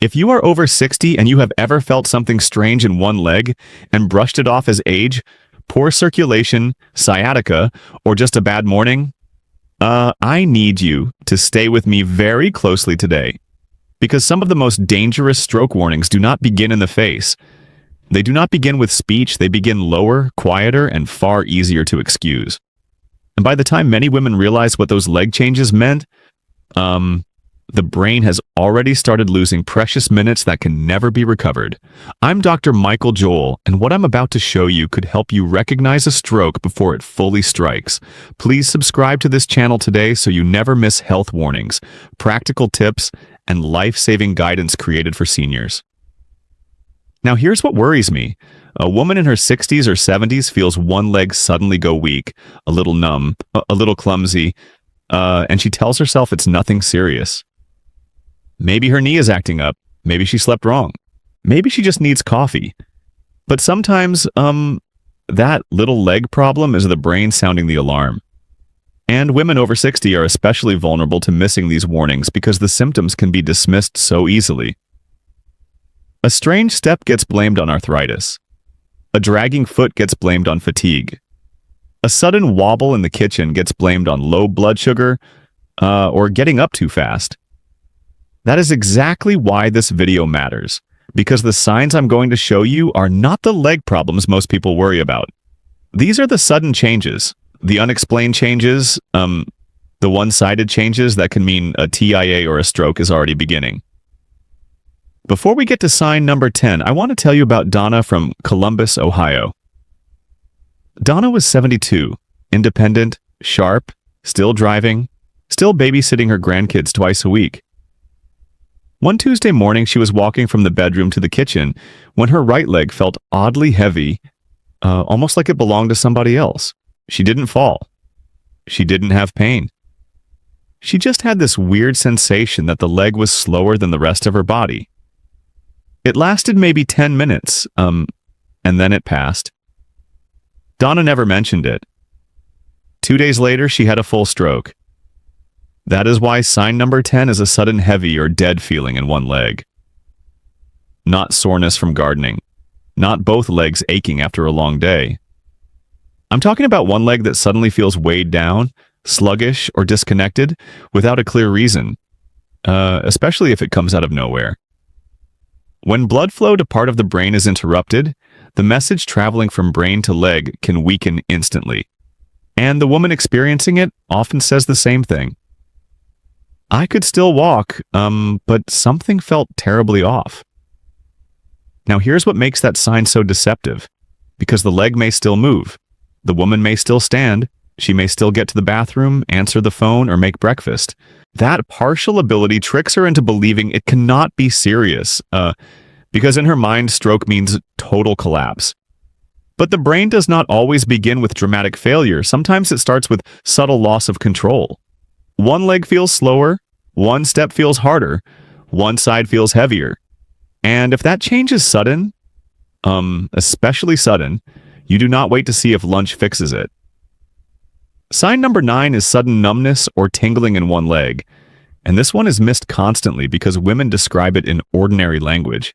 If you are over 60 and you have ever felt something strange in one leg and brushed it off as age, poor circulation, sciatica, or just a bad morning, I need you to stay with me very closely today, because some of the most dangerous stroke warnings do not begin in the face. They do not begin with speech, they begin lower, quieter, and far easier to excuse. And by the time many women realize what those leg changes meant, the brain has already started losing precious minutes that can never be recovered. I'm Dr. Michael Joel, and what I'm about to show you could help you recognize a stroke before it fully strikes. Please subscribe to this channel today so you never miss health warnings, practical tips, and life-saving guidance created for seniors. Now here's what worries me. A woman in her 60s or 70s feels one leg suddenly go weak, a little numb, a little clumsy, and she tells herself it's nothing serious. Maybe her knee is acting up. Maybe she slept wrong. Maybe she just needs coffee. But sometimes, that little leg problem is the brain sounding the alarm. And women over 60 are especially vulnerable to missing these warnings because the symptoms can be dismissed so easily. A strange step gets blamed on arthritis. A dragging foot gets blamed on fatigue. A sudden wobble in the kitchen gets blamed on low blood sugar, or getting up too fast. That is exactly why this video matters, because the signs I'm going to show you are not the leg problems most people worry about. These are the sudden changes, the unexplained changes, the one-sided changes that can mean a TIA or a stroke is already beginning. Before we get to sign number 10, I want to tell you about Donna from Columbus, Ohio. Donna was 72, independent, sharp, still driving, still babysitting her grandkids twice a week. One Tuesday morning, she was walking from the bedroom to the kitchen when her right leg felt oddly heavy, almost like it belonged to somebody else. She didn't fall. She didn't have pain. She just had this weird sensation that the leg was slower than the rest of her body. It lasted maybe 10 minutes, and then it passed. Donna never mentioned it. 2 days later, she had a full stroke. That is why sign number 10 is a sudden heavy or dead feeling in one leg. Not soreness from gardening. Not both legs aching after a long day. I'm talking about one leg that suddenly feels weighed down, sluggish, or disconnected without a clear reason, especially if it comes out of nowhere. When blood flow to part of the brain is interrupted, the message traveling from brain to leg can weaken instantly. And the woman experiencing it often says the same thing. I could still walk, but something felt terribly off. Now here's what makes that sign so deceptive. Because the leg may still move. The woman may still stand. She may still get to the bathroom, answer the phone, or make breakfast. That partial ability tricks her into believing it cannot be serious, because in her mind, stroke means total collapse. But the brain does not always begin with dramatic failure. Sometimes it starts with subtle loss of control. One leg feels slower, one step feels harder, one side feels heavier. And if that change is sudden, especially sudden, you do not wait to see if lunch fixes it. Sign number 9 is sudden numbness or tingling in one leg. And this one is missed constantly because women describe it in ordinary language.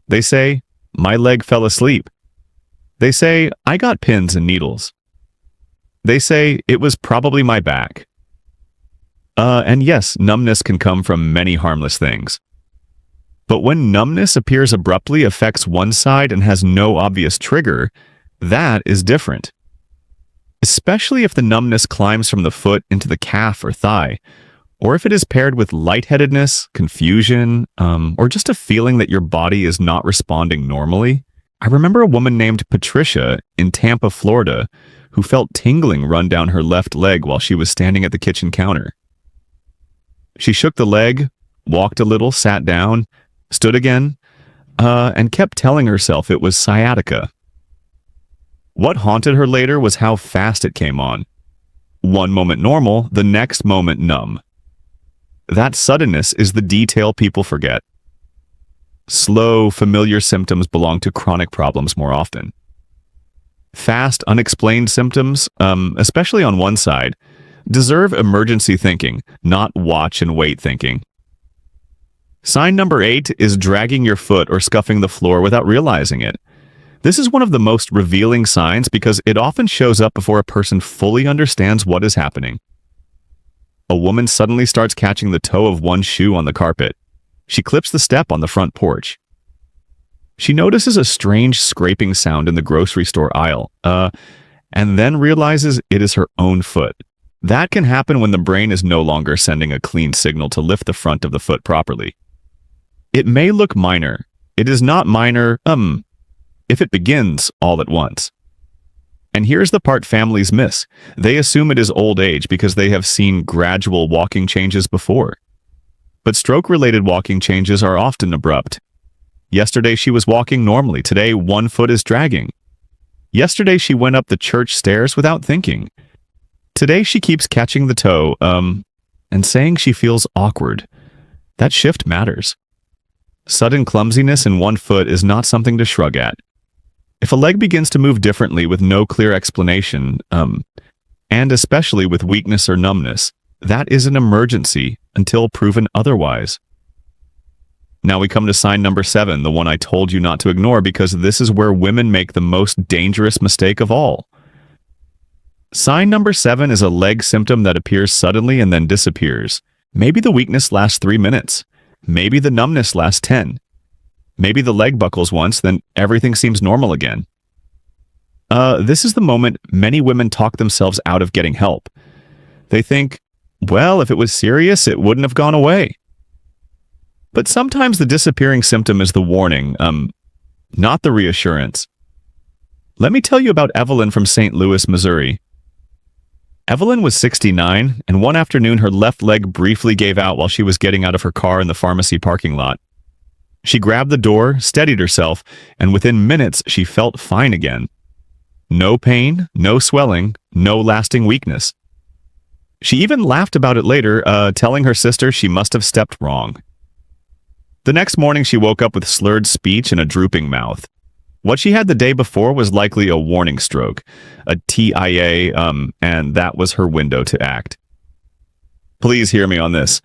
They say, "My leg fell asleep." They say, "I got pins and needles." They say, "It was probably my back." And yes, numbness can come from many harmless things. But when numbness appears abruptly, affects one side, and has no obvious trigger, that is different. Especially if the numbness climbs from the foot into the calf or thigh, or if it is paired with lightheadedness, confusion, or just a feeling that your body is not responding normally. I remember a woman named Patricia in Tampa, Florida, who felt tingling run down her left leg while she was standing at the kitchen counter. She shook the leg, walked a little, sat down, stood again, and kept telling herself it was sciatica. What haunted her later was how fast it came on. One moment normal, the next moment numb. That suddenness is the detail people forget. Slow, familiar symptoms belong to chronic problems more often. Fast, unexplained symptoms, especially on one side, deserve emergency thinking, not watch and wait thinking. Sign number 8 is dragging your foot or scuffing the floor without realizing it. This is one of the most revealing signs because it often shows up before a person fully understands what is happening. A woman suddenly starts catching the toe of one shoe on the carpet. She clips the step on the front porch. She notices a strange scraping sound in the grocery store aisle, and then realizes it is her own foot. That can happen when the brain is no longer sending a clean signal to lift the front of the foot properly. It may look minor. It is not minor, if it begins all at once. And here's the part families miss. They assume it is old age because they have seen gradual walking changes before. But stroke-related walking changes are often abrupt. Yesterday she was walking normally. Today one foot is dragging. Yesterday she went up the church stairs without thinking. Today she keeps catching the toe, and saying she feels awkward. That shift matters. Sudden clumsiness in one foot is not something to shrug at. If a leg begins to move differently with no clear explanation, and especially with weakness or numbness, that is an emergency until proven otherwise. Now we come to sign number 7, the one I told you not to ignore because this is where women make the most dangerous mistake of all. Sign number 7 is a leg symptom that appears suddenly and then disappears. Maybe the weakness lasts 3 minutes. Maybe the numbness lasts 10. Maybe the leg buckles once, then everything seems normal again. This is the moment many women talk themselves out of getting help. They think, well, if it was serious, it wouldn't have gone away. But sometimes the disappearing symptom is the warning, not the reassurance. Let me tell you about Evelyn from St. Louis, Missouri. Evelyn was 69, and one afternoon her left leg briefly gave out while she was getting out of her car in the pharmacy parking lot. She grabbed the door, steadied herself, and within minutes she felt fine again. No pain, no swelling, no lasting weakness. She even laughed about it later, telling her sister she must have stepped wrong. The next morning she woke up with slurred speech and a drooping mouth. What she had the day before was likely a warning stroke, a TIA, and that was her window to act. Please hear me on this.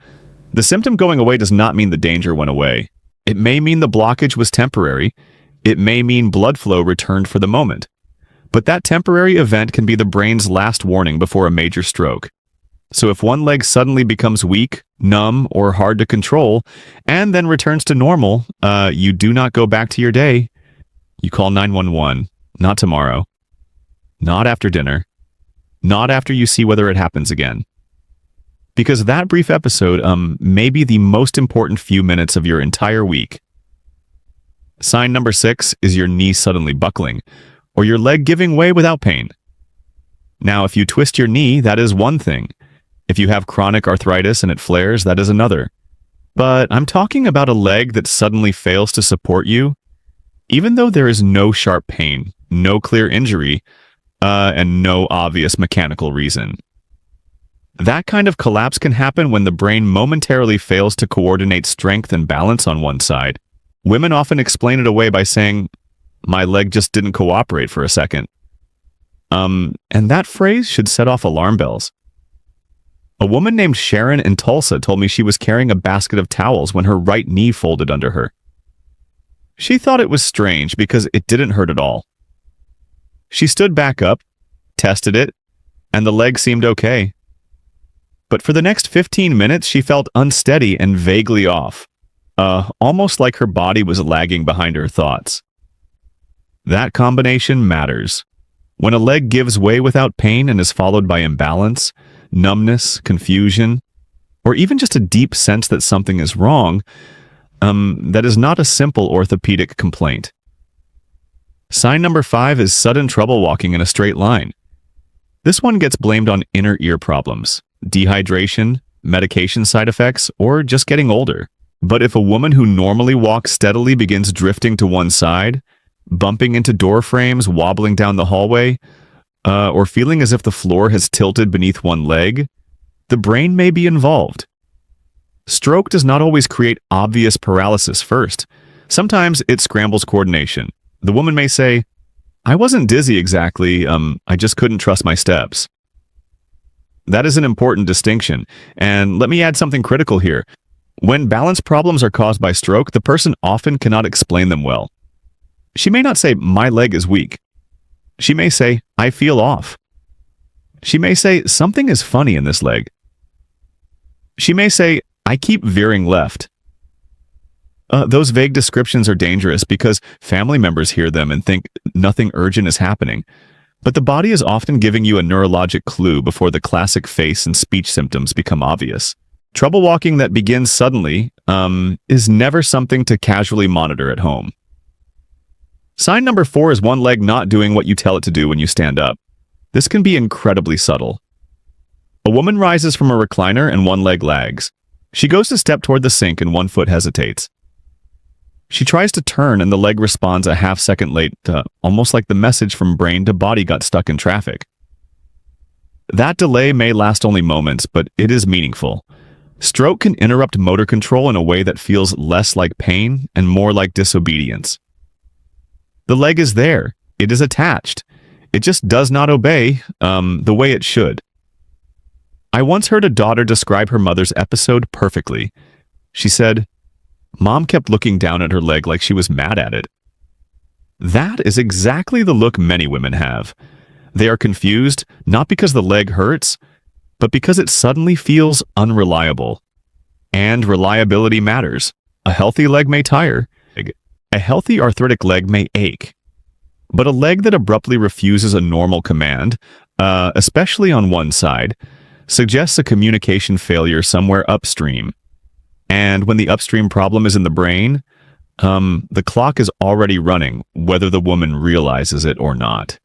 The symptom going away does not mean the danger went away. It may mean the blockage was temporary. It may mean blood flow returned for the moment. But that temporary event can be the brain's last warning before a major stroke. So if one leg suddenly becomes weak, numb, or hard to control, and then returns to normal, you do not go back to your day. You call 911, not tomorrow, not after dinner, not after you see whether it happens again. Because that brief episode may be the most important few minutes of your entire week. Sign number 6 is your knee suddenly buckling, or your leg giving way without pain. Now, if you twist your knee, that is one thing. If you have chronic arthritis and it flares, that is another. But I'm talking about a leg that suddenly fails to support you, even though there is no sharp pain, no clear injury, and no obvious mechanical reason. That kind of collapse can happen when the brain momentarily fails to coordinate strength and balance on one side. Women often explain it away by saying, "My leg just didn't cooperate for a second." And that phrase should set off alarm bells. A woman named Sharon in Tulsa told me she was carrying a basket of towels when her right knee folded under her. She thought it was strange because it didn't hurt at all. She stood back up, tested it, and the leg seemed okay. But for the next 15 minutes, she felt unsteady and vaguely off, almost like her body was lagging behind her thoughts. That combination matters. When a leg gives way without pain and is followed by imbalance, numbness, confusion, or even just a deep sense that something is wrong, that is not a simple orthopedic complaint. Sign number 5 is sudden trouble walking in a straight line. This one gets blamed on inner ear problems, dehydration, medication side effects, or just getting older. But if a woman who normally walks steadily begins drifting to one side, bumping into door frames, wobbling down the hallway, or feeling as if the floor has tilted beneath one leg, the brain may be involved. Stroke does not always create obvious paralysis first. Sometimes it scrambles coordination. The woman may say, "I wasn't dizzy exactly, I just couldn't trust my steps." That is an important distinction, and let me add something critical here. When balance problems are caused by stroke, the person often cannot explain them well. She may not say, "My leg is weak." She may say, "I feel off." She may say, "Something is funny in this leg." She may say, "I keep veering left." Those vague descriptions are dangerous because family members hear them and think nothing urgent is happening. But the body is often giving you a neurologic clue before the classic face and speech symptoms become obvious. Trouble walking that begins suddenly is never something to casually monitor at home. Sign number 4 is one leg not doing what you tell it to do when you stand up. This can be incredibly subtle. A woman rises from a recliner and one leg lags. She goes to step toward the sink and one foot hesitates. She tries to turn and the leg responds a half second late, almost like the message from brain to body got stuck in traffic. That delay may last only moments, but it is meaningful. Stroke can interrupt motor control in a way that feels less like pain and more like disobedience. The leg is there. It is attached. It just does not obey the way it should. I once heard a daughter describe her mother's episode perfectly. She said, "Mom kept looking down at her leg like she was mad at it." That is exactly the look many women have. They are confused, not because the leg hurts, but because it suddenly feels unreliable. And reliability matters. A healthy leg may tire. A healthy arthritic leg may ache. But a leg that abruptly refuses a normal command, especially on one side, suggests a communication failure somewhere upstream. And when the upstream problem is in the brain, the clock is already running, whether the woman realizes it or not.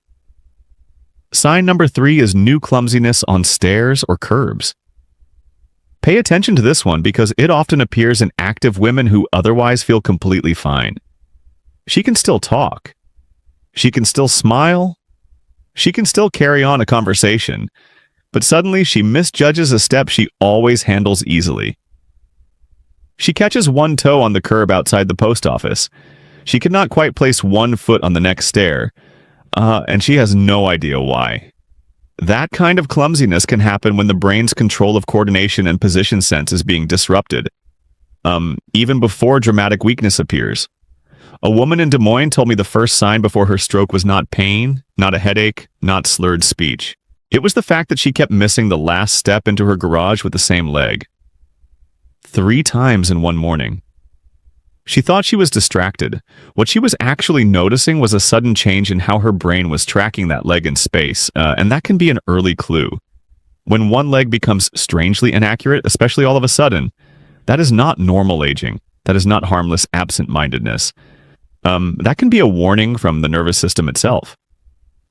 Sign number 3 is new clumsiness on stairs or curbs. Pay attention to this one because it often appears in active women who otherwise feel completely fine. She can still talk. She can still smile. She can still carry on a conversation. But suddenly she misjudges a step she always handles easily. She catches one toe on the curb outside the post office. She cannot quite place one foot on the next stair, and she has no idea why. That kind of clumsiness can happen when the brain's control of coordination and position sense is being disrupted, even before dramatic weakness appears. A woman in Des Moines told me the first sign before her stroke was not pain, not a headache, not slurred speech. It was the fact that she kept missing the last step into her garage with the same leg. 3 times in one morning. She thought she was distracted. What she was actually noticing was a sudden change in how her brain was tracking that leg in space, and that can be an early clue. When one leg becomes strangely inaccurate, especially all of a sudden, that is not normal aging. That is not harmless absent-mindedness. That can be a warning from the nervous system itself.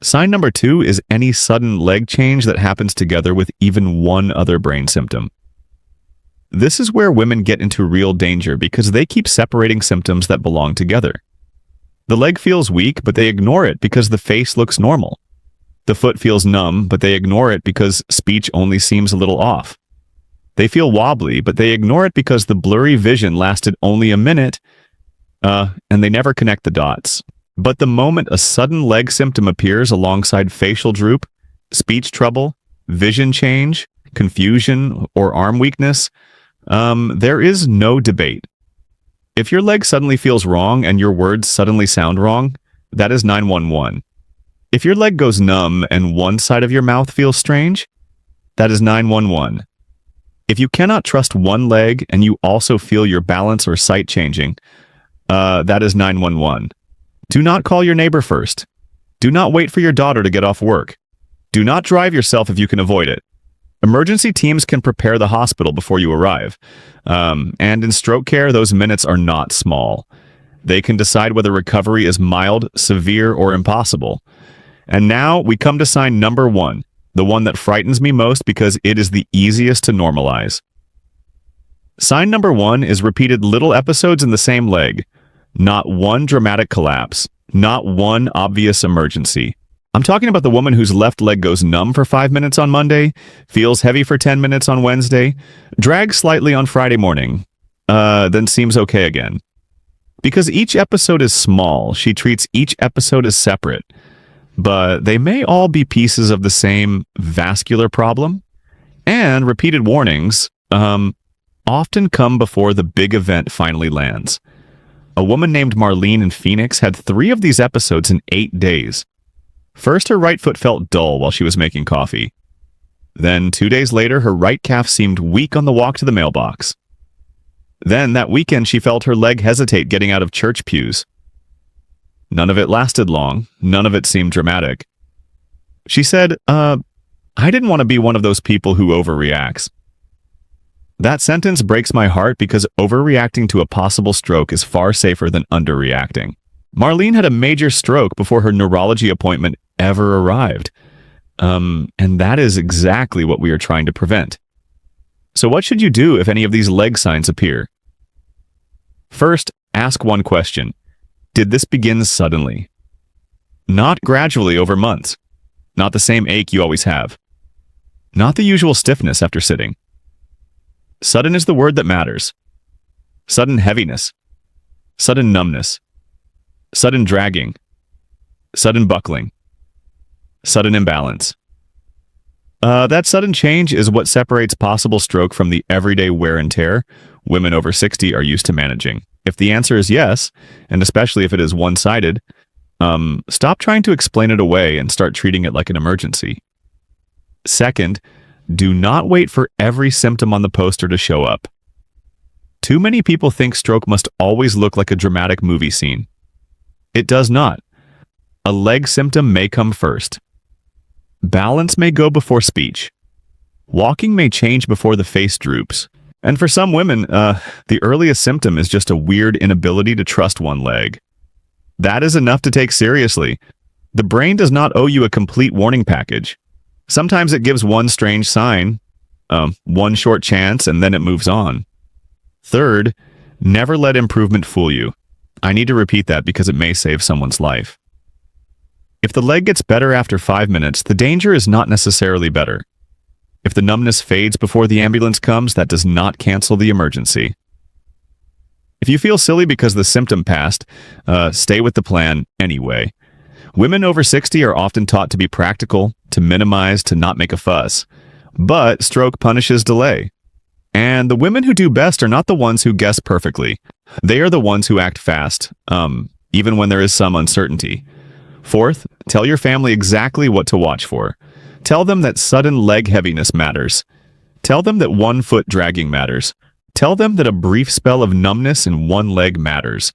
Sign number 2 is any sudden leg change that happens together with even one other brain symptom. This is where women get into real danger because they keep separating symptoms that belong together. The leg feels weak, but they ignore it because the face looks normal. The foot feels numb, but they ignore it because speech only seems a little off. They feel wobbly, but they ignore it because the blurry vision lasted only a minute, and they never connect the dots. But the moment a sudden leg symptom appears alongside facial droop, speech trouble, vision change, confusion, or arm weakness, there is no debate. If your leg suddenly feels wrong and your words suddenly sound wrong, that is 911. If your leg goes numb and one side of your mouth feels strange, that is 911. If you cannot trust one leg and you also feel your balance or sight changing, that is 911. Do not call your neighbor first. Do not wait for your daughter to get off work. Do not drive yourself if you can avoid it. Emergency teams can prepare the hospital before you arrive. And in stroke care, those minutes are not small. They can decide whether recovery is mild, severe, or impossible. And now we come to sign number 1, the one that frightens me most because it is the easiest to normalize. Sign number 1 is repeated little episodes in the same leg. Not one dramatic collapse. Not one obvious emergency. I'm talking about the woman whose left leg goes numb for 5 minutes on Monday, feels heavy for 10 minutes on Wednesday, drags slightly on Friday morning, then seems okay again. Because each episode is small, she treats each episode as separate, but they may all be pieces of the same vascular problem, and repeated warnings often come before the big event finally lands. A woman named Marlene in Phoenix had 3 of these episodes in 8 days. First, her right foot felt dull while she was making coffee. Then, 2 days later, her right calf seemed weak on the walk to the mailbox. Then, that weekend, she felt her leg hesitate getting out of church pews. None of it lasted long. None of it seemed dramatic. She said, I didn't want to be one of those people who overreacts. That sentence breaks my heart because overreacting to a possible stroke is far safer than underreacting. Marlene had a major stroke before her neurology appointment ever arrived. And that is exactly what we are trying to prevent. So what should you do if any of these leg signs appear? First, ask one question. Did this begin suddenly? Not gradually over months. Not the same ache you always have. Not the usual stiffness after sitting. Sudden is the word that matters. Sudden heaviness. Sudden numbness. Sudden dragging. Sudden buckling. Sudden imbalance. That sudden change is what separates possible stroke from the everyday wear and tear women over 60 are used to managing. If the answer is yes, and especially if it is one-sided, stop trying to explain it away and start treating it like an emergency. Second, do not wait for every symptom on the poster to show up. Too many people think stroke must always look like a dramatic movie scene. It does not. A leg symptom may come first. Balance may go before speech. Walking may change before the face droops. And for some women, the earliest symptom is just a weird inability to trust one leg. That is enough to take seriously. The brain does not owe you a complete warning package. Sometimes it gives one strange sign, one short chance, and then it moves on. Third, never let improvement fool you. I need to repeat that because it may save someone's life. If the leg gets better after 5 minutes, the danger is not necessarily better. If the numbness fades before the ambulance comes, that does not cancel the emergency. If you feel silly because the symptom passed, stay with the plan anyway. Women over 60 are often taught to be practical, to minimize, to not make a fuss. But stroke punishes delay. And the women who do best are not the ones who guess perfectly. They are the ones who act fast, even when there is some uncertainty. Fourth, tell your family exactly what to watch for. Tell them that sudden leg heaviness matters. Tell them that one foot dragging matters. Tell them that a brief spell of numbness in one leg matters.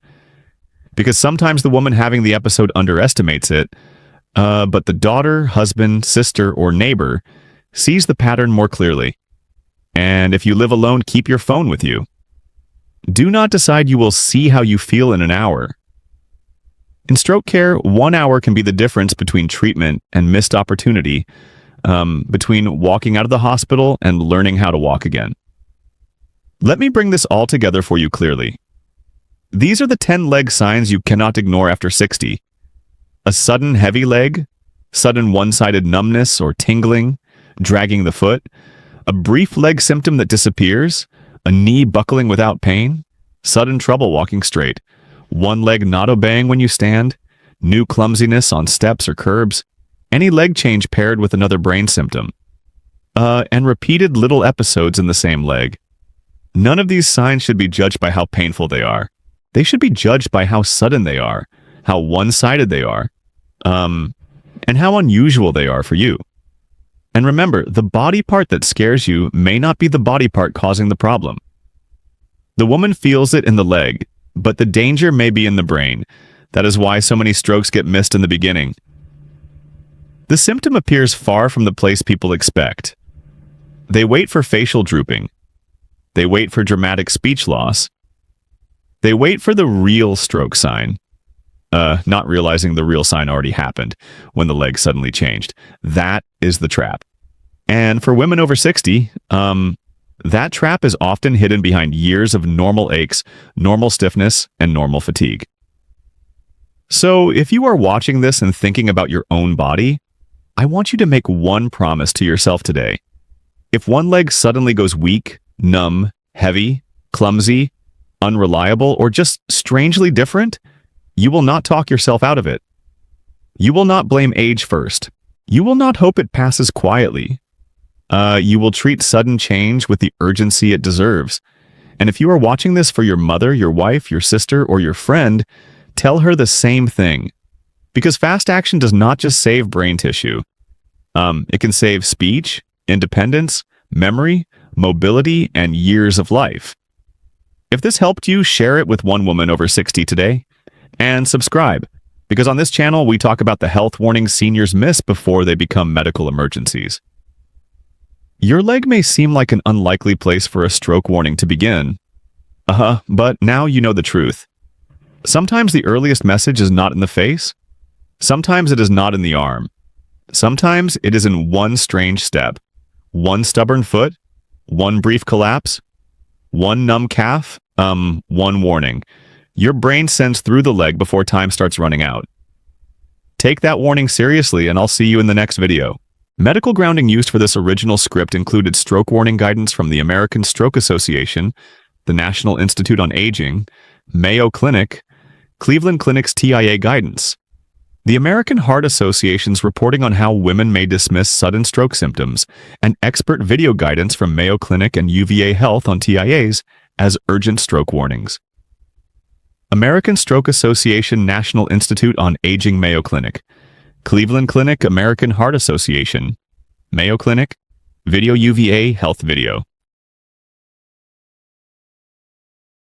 Because sometimes the woman having the episode underestimates it, but the daughter, husband, sister, or neighbor sees the pattern more clearly. And if you live alone, keep your phone with you. Do not decide you will see how you feel in an hour. In stroke care, 1 hour can be the difference between treatment and missed opportunity, between walking out of the hospital and learning how to walk again. Let me bring this all together for you clearly. These are the 10 leg signs you cannot ignore after 60. A sudden heavy leg, sudden one-sided numbness or tingling, dragging the foot, a brief leg symptom that disappears, a knee buckling without pain, sudden trouble walking straight, one leg not obeying when you stand, new clumsiness on steps or curbs, any leg change paired with another brain symptom, and repeated little episodes in the same leg. None of these signs should be judged by how painful they are. They should be judged by how sudden they are, how one-sided they are, and how unusual they are for you. And remember, the body part that scares you may not be the body part causing the problem. The woman feels it in the leg, but the danger may be in the brain. That is why so many strokes get missed in the beginning. The symptom appears far from the place people expect. They wait for facial drooping. They wait for dramatic speech loss. They wait for the real stroke sign, not realizing the real sign already happened when the leg suddenly changed. That is the trap. And for women over 60, that trap is often hidden behind years of normal aches, normal stiffness, and normal fatigue. So if you are watching this and thinking about your own body, I want you to make one promise to yourself today. If one leg suddenly goes weak, numb, heavy, clumsy, unreliable, or just strangely different, you will not talk yourself out of it. You will not blame age first. You will not hope it passes quietly. You will treat sudden change with the urgency it deserves. And if you are watching this for your mother, your wife, your sister, or your friend, tell her the same thing. Because fast action does not just save brain tissue. It can save speech, independence, memory, mobility, and years of life. If this helped you, share it with one woman over 60 today. And subscribe, because on this channel we talk about the health warnings seniors miss before they become medical emergencies. Your leg may seem like an unlikely place for a stroke warning to begin. But now you know the truth. Sometimes the earliest message is not in the face. Sometimes it is not in the arm. Sometimes it is in one strange step, one stubborn foot, one brief collapse, one numb calf, one warning. Your brain sends through the leg before time starts running out. Take that warning seriously, and I'll see you in the next video. Medical grounding used for this original script included stroke warning guidance from the American Stroke Association, the National Institute on Aging, Mayo Clinic, Cleveland Clinic's TIA guidance, the American Heart Association's reporting on how women may dismiss sudden stroke symptoms, and expert video guidance from Mayo Clinic and UVA Health on TIAs as urgent stroke warnings. American Stroke Association National Institute on Aging Mayo Clinic, Cleveland Clinic American Heart Association, Mayo Clinic, Video UVA Health Video.